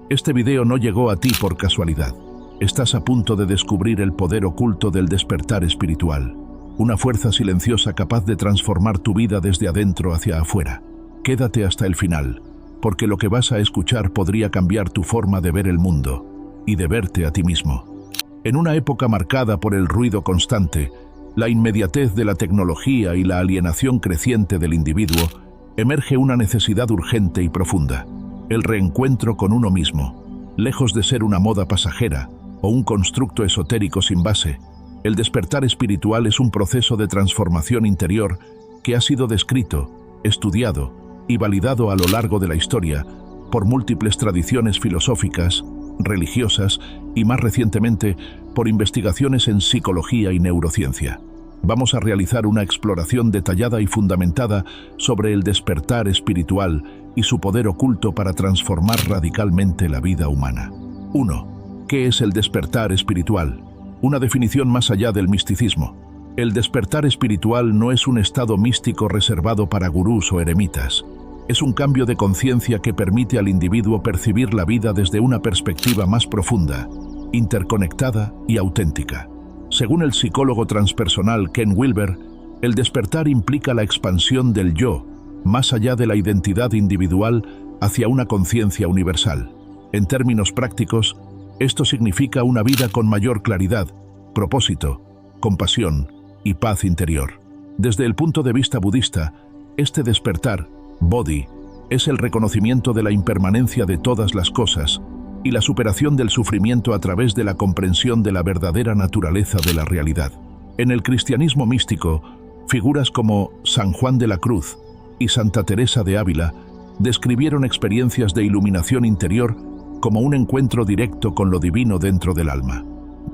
Este video no llegó a ti por casualidad. Estás a punto de descubrir el poder oculto del despertar espiritual, una fuerza silenciosa capaz de transformar tu vida desde adentro hacia afuera. Quédate hasta el final, porque lo que vas a escuchar podría cambiar tu forma de ver el mundo y de verte a ti mismo. En una época marcada por el ruido constante, la inmediatez de la tecnología y la alienación creciente del individuo, emerge una necesidad urgente y profunda: el reencuentro con uno mismo. Lejos de ser una moda pasajera o un constructo esotérico sin base, el despertar espiritual es un proceso de transformación interior que ha sido descrito, estudiado y validado a lo largo de la historia por múltiples tradiciones filosóficas, religiosas y, más recientemente, por investigaciones en psicología y neurociencia. Vamos a realizar una exploración detallada y fundamentada sobre el despertar espiritual y su poder oculto para transformar radicalmente la vida humana. 1. ¿Qué es el despertar espiritual? Una definición más allá del misticismo. El despertar espiritual no es un estado místico reservado para gurús o eremitas. Es un cambio de conciencia que permite al individuo percibir la vida desde una perspectiva más profunda, interconectada y auténtica. Según el psicólogo transpersonal Ken Wilber, el despertar implica la expansión del yo, más allá de la identidad individual, hacia una conciencia universal. En términos prácticos, esto significa una vida con mayor claridad, propósito, compasión y paz interior. Desde el punto de vista budista, este despertar, Bodhi, es el reconocimiento de la impermanencia de todas las cosas y la superación del sufrimiento a través de la comprensión de la verdadera naturaleza de la realidad. En el cristianismo místico, figuras como San Juan de la Cruz y Santa Teresa de Ávila describieron experiencias de iluminación interior como un encuentro directo con lo divino dentro del alma.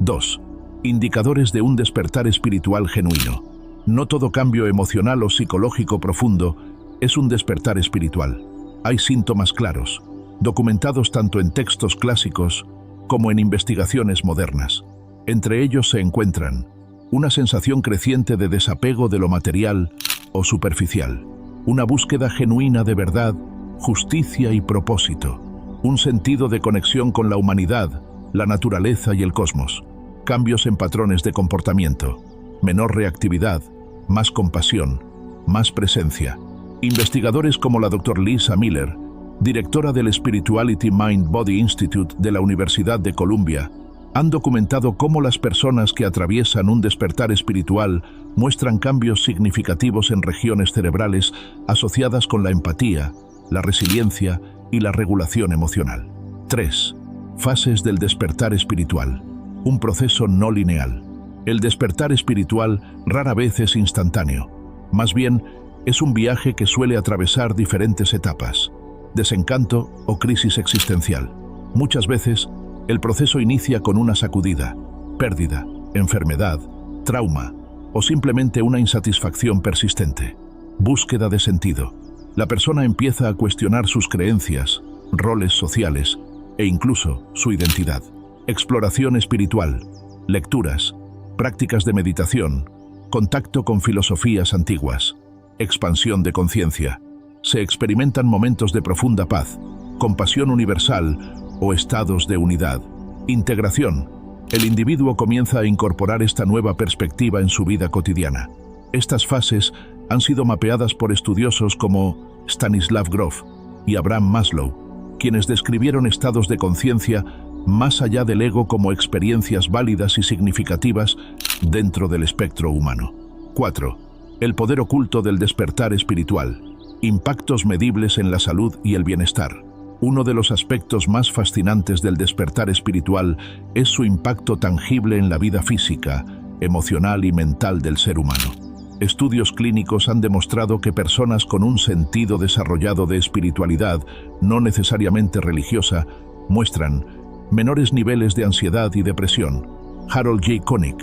2. Indicadores de un despertar espiritual genuino. No todo cambio emocional o psicológico profundo es un despertar espiritual. Hay síntomas claros, documentados tanto en textos clásicos como en investigaciones modernas. Entre ellos se encuentran una sensación creciente de desapego de lo material o superficial, una búsqueda genuina de verdad, justicia y propósito, un sentido de conexión con la humanidad, la naturaleza y el cosmos, cambios en patrones de comportamiento, menor reactividad, más compasión, más presencia. Investigadores como la Dr. Lisa Miller, directora del Spirituality Mind Body Institute de la Universidad de Columbia, han documentado cómo las personas que atraviesan un despertar espiritual muestran cambios significativos en regiones cerebrales asociadas con la empatía, la resiliencia y la regulación emocional. 3. Fases del despertar espiritual. Un proceso no lineal. El despertar espiritual rara vez es instantáneo. Más bien, es un viaje que suele atravesar diferentes etapas: desencanto o crisis existencial. Muchas veces, el proceso inicia con una sacudida, pérdida, enfermedad, trauma o simplemente una insatisfacción persistente. Búsqueda de sentido. La persona empieza a cuestionar sus creencias, roles sociales e incluso su identidad. Exploración espiritual, lecturas, prácticas de meditación, contacto con filosofías antiguas, expansión de conciencia. Se experimentan momentos de profunda paz, compasión universal o estados de unidad. Integración. El individuo comienza a incorporar esta nueva perspectiva en su vida cotidiana. Estas fases han sido mapeadas por estudiosos como Stanislav Grof y Abraham Maslow, quienes describieron estados de conciencia más allá del ego como experiencias válidas y significativas dentro del espectro humano. 4. El poder oculto del despertar espiritual. Impactos medibles en la salud y el bienestar. Uno de los aspectos más fascinantes del despertar espiritual es su impacto tangible en la vida física, emocional y mental del ser humano. Estudios clínicos han demostrado que personas con un sentido desarrollado de espiritualidad, no necesariamente religiosa, muestran menores niveles de ansiedad y depresión. Harold J. Koenig,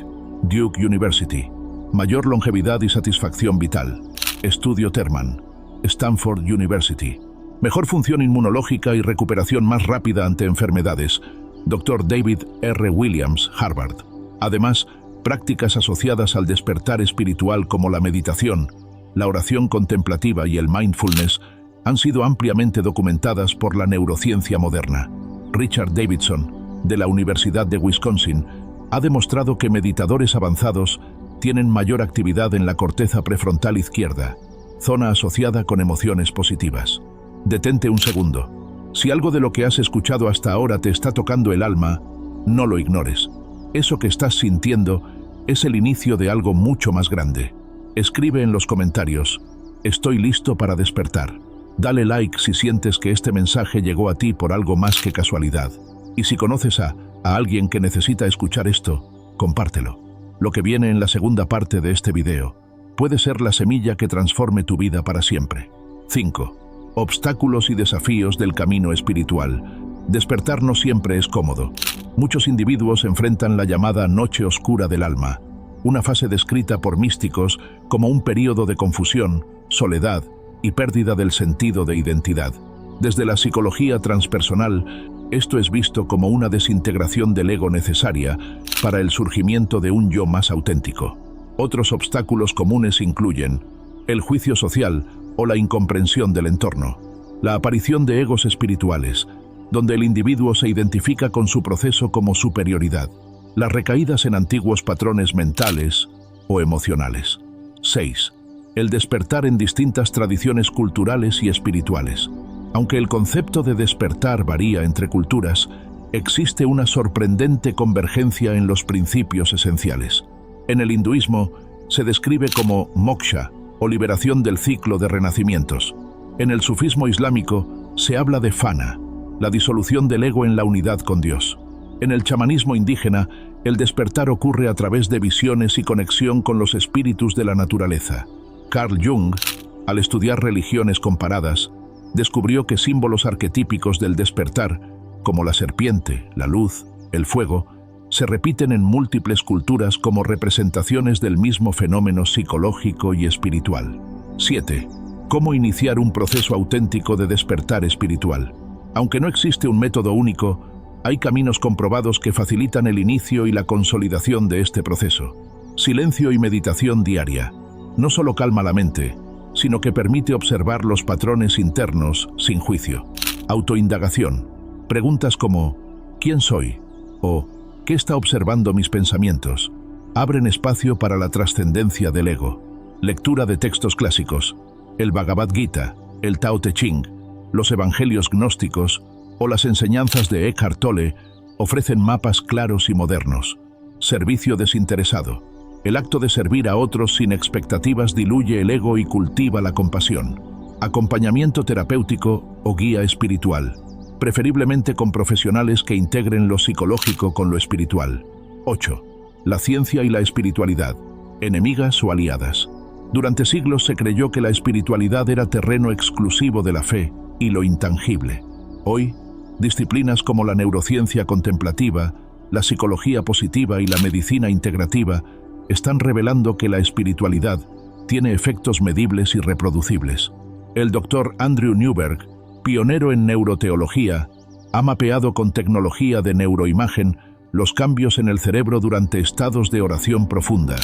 Duke University. Mayor longevidad y satisfacción vital. Estudio Terman, Stanford University. Mejor función inmunológica y recuperación más rápida ante enfermedades. Dr. David R. Williams, Harvard. Además, prácticas asociadas al despertar espiritual como la meditación, la oración contemplativa y el mindfulness han sido ampliamente documentadas por la neurociencia moderna. Richard Davidson, de la Universidad de Wisconsin, ha demostrado que meditadores avanzados tienen mayor actividad en la corteza prefrontal izquierda, zona asociada con emociones positivas. Detente un segundo. Si algo de lo que has escuchado hasta ahora te está tocando el alma, no lo ignores. Eso que estás sintiendo es el inicio de algo mucho más grande. Escribe en los comentarios: estoy listo para despertar. Dale like si sientes que este mensaje llegó a ti por algo más que casualidad. Y si conoces a alguien que necesita escuchar esto, compártelo. Lo que viene en la segunda parte de este video puede ser la semilla que transforme tu vida para siempre. 5. Obstáculos y desafíos del camino espiritual. Despertar no siempre es cómodo. Muchos individuos enfrentan la llamada noche oscura del alma, una fase descrita por místicos como un período de confusión, soledad y pérdida del sentido de identidad. Desde la psicología transpersonal, esto es visto como una desintegración del ego necesaria para el surgimiento de un yo más auténtico. Otros obstáculos comunes incluyen el juicio social o la incomprensión del entorno, la aparición de egos espirituales, donde el individuo se identifica con su proceso como superioridad, las recaídas en antiguos patrones mentales o emocionales. 6. El despertar en distintas tradiciones culturales y espirituales. Aunque el concepto de despertar varía entre culturas, existe una sorprendente convergencia en los principios esenciales. En el hinduismo se describe como moksha o liberación del ciclo de renacimientos. En el sufismo islámico se habla de fana, la disolución del ego en la unidad con Dios. En el chamanismo indígena, el despertar ocurre a través de visiones y conexión con los espíritus de la naturaleza. Carl Jung, al estudiar religiones comparadas, descubrió que símbolos arquetípicos del despertar, como la serpiente, la luz, el fuego, se repiten en múltiples culturas como representaciones del mismo fenómeno psicológico y espiritual. 7. ¿Cómo iniciar un proceso auténtico de despertar espiritual? Aunque no existe un método único, hay caminos comprobados que facilitan el inicio y la consolidación de este proceso. Silencio y meditación diaria. No solo calma la mente, sino que permite observar los patrones internos sin juicio. Autoindagación. Preguntas como ¿quién soy? O ¿qué está observando mis pensamientos? Abren espacio para la trascendencia del ego. Lectura de textos clásicos. El Bhagavad Gita, el Tao Te Ching, los evangelios gnósticos o las enseñanzas de Eckhart Tolle ofrecen mapas claros y modernos. Servicio desinteresado. El acto de servir a otros sin expectativas diluye el ego y cultiva la compasión. Acompañamiento terapéutico o guía espiritual, preferiblemente con profesionales que integren lo psicológico con lo espiritual. 8. La ciencia y la espiritualidad, enemigas o aliadas. Durante siglos se creyó que la espiritualidad era terreno exclusivo de la fe y lo intangible. Hoy, disciplinas como la neurociencia contemplativa, la psicología positiva y la medicina integrativa están revelando que la espiritualidad tiene efectos medibles y reproducibles. El Dr. Andrew Newberg, pionero en neuroteología, ha mapeado con tecnología de neuroimagen los cambios en el cerebro durante estados de oración profunda,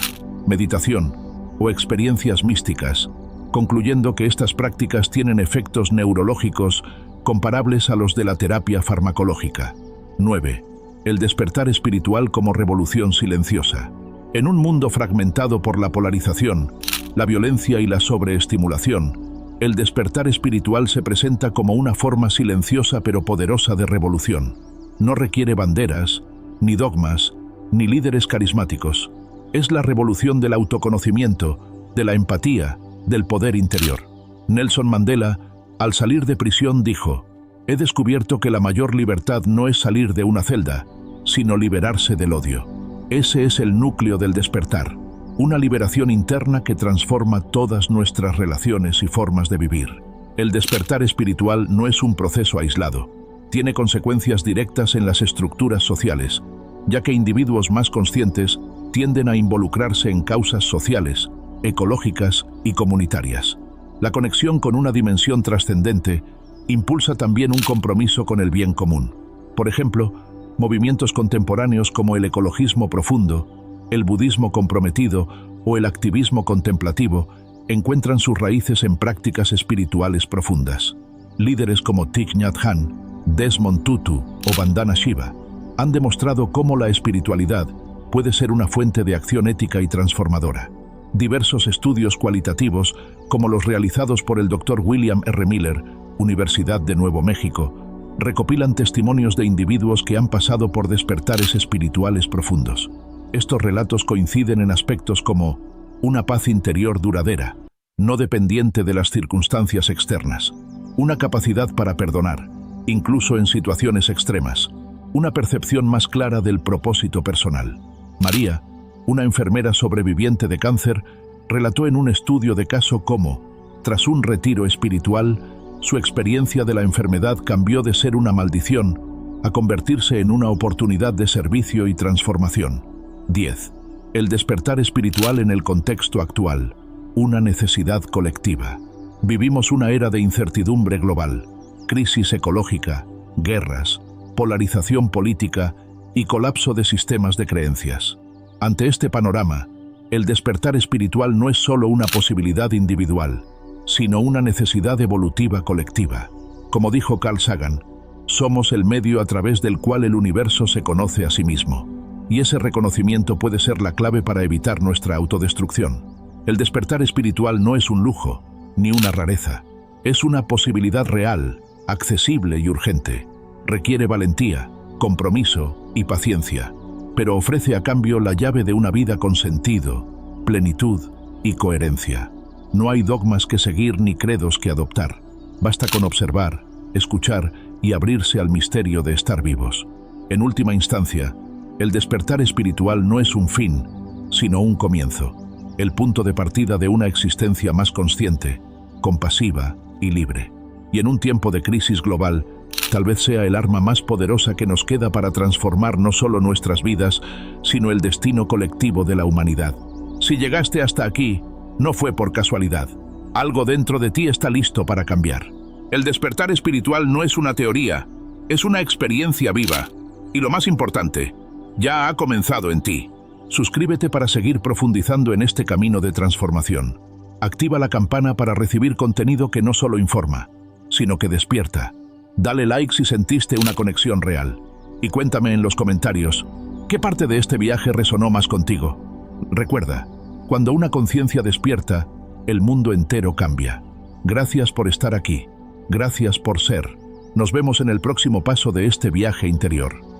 meditación o experiencias místicas, concluyendo que estas prácticas tienen efectos neurológicos comparables a los de la terapia farmacológica. 9. El despertar espiritual como revolución silenciosa. En un mundo fragmentado por la polarización, la violencia y la sobreestimulación, el despertar espiritual se presenta como una forma silenciosa pero poderosa de revolución. No requiere banderas, ni dogmas, ni líderes carismáticos. Es la revolución del autoconocimiento, de la empatía, del poder interior. Nelson Mandela, al salir de prisión, dijo: «He descubierto que la mayor libertad no es salir de una celda, sino liberarse del odio». Ese es el núcleo del despertar, una liberación interna que transforma todas nuestras relaciones y formas de vivir. El despertar espiritual no es un proceso aislado, tiene consecuencias directas en las estructuras sociales, ya que individuos más conscientes tienden a involucrarse en causas sociales, ecológicas y comunitarias. La conexión con una dimensión trascendente impulsa también un compromiso con el bien común. Por ejemplo, movimientos contemporáneos como el ecologismo profundo, el budismo comprometido o el activismo contemplativo encuentran sus raíces en prácticas espirituales profundas. Líderes como Thich Nhat Hanh, Desmond Tutu o Vandana Shiva han demostrado cómo la espiritualidad puede ser una fuente de acción ética y transformadora. Diversos estudios cualitativos, como los realizados por el Dr. William R. Miller, Universidad de Nuevo México, recopilan testimonios de individuos que han pasado por despertares espirituales profundos. Estos relatos coinciden en aspectos como una paz interior duradera, no dependiente de las circunstancias externas, una capacidad para perdonar, incluso en situaciones extremas, una percepción más clara del propósito personal. María, una enfermera sobreviviente de cáncer, relató en un estudio de caso cómo, tras un retiro espiritual, su experiencia de la enfermedad cambió de ser una maldición a convertirse en una oportunidad de servicio y transformación. 10. El despertar espiritual en el contexto actual, una necesidad colectiva. Vivimos una era de incertidumbre global, crisis ecológica, guerras, polarización política y colapso de sistemas de creencias. Ante este panorama, el despertar espiritual no es solo una posibilidad individual, sino una necesidad evolutiva colectiva. Como dijo Carl Sagan, somos el medio a través del cual el universo se conoce a sí mismo, y ese reconocimiento puede ser la clave para evitar nuestra autodestrucción. El despertar espiritual no es un lujo, ni una rareza. Es una posibilidad real, accesible y urgente. Requiere valentía, compromiso y paciencia, pero ofrece a cambio la llave de una vida con sentido, plenitud y coherencia. No hay dogmas que seguir ni credos que adoptar. Basta con observar, escuchar y abrirse al misterio de estar vivos. En última instancia, el despertar espiritual no es un fin, sino un comienzo, el punto de partida de una existencia más consciente, compasiva y libre. Y en un tiempo de crisis global, tal vez sea el arma más poderosa que nos queda para transformar no solo nuestras vidas, sino el destino colectivo de la humanidad. Si llegaste hasta aquí, no fue por casualidad. Algo dentro de ti está listo para cambiar. El despertar espiritual no es una teoría, es una experiencia viva. Y lo más importante, ya ha comenzado en ti. Suscríbete para seguir profundizando en este camino de transformación. Activa la campana para recibir contenido que no solo informa, sino que despierta. Dale like si sentiste una conexión real. Y cuéntame en los comentarios, ¿qué parte de este viaje resonó más contigo? Recuerda, cuando una conciencia despierta, el mundo entero cambia. Gracias por estar aquí. Gracias por ser. Nos vemos en el próximo paso de este viaje interior.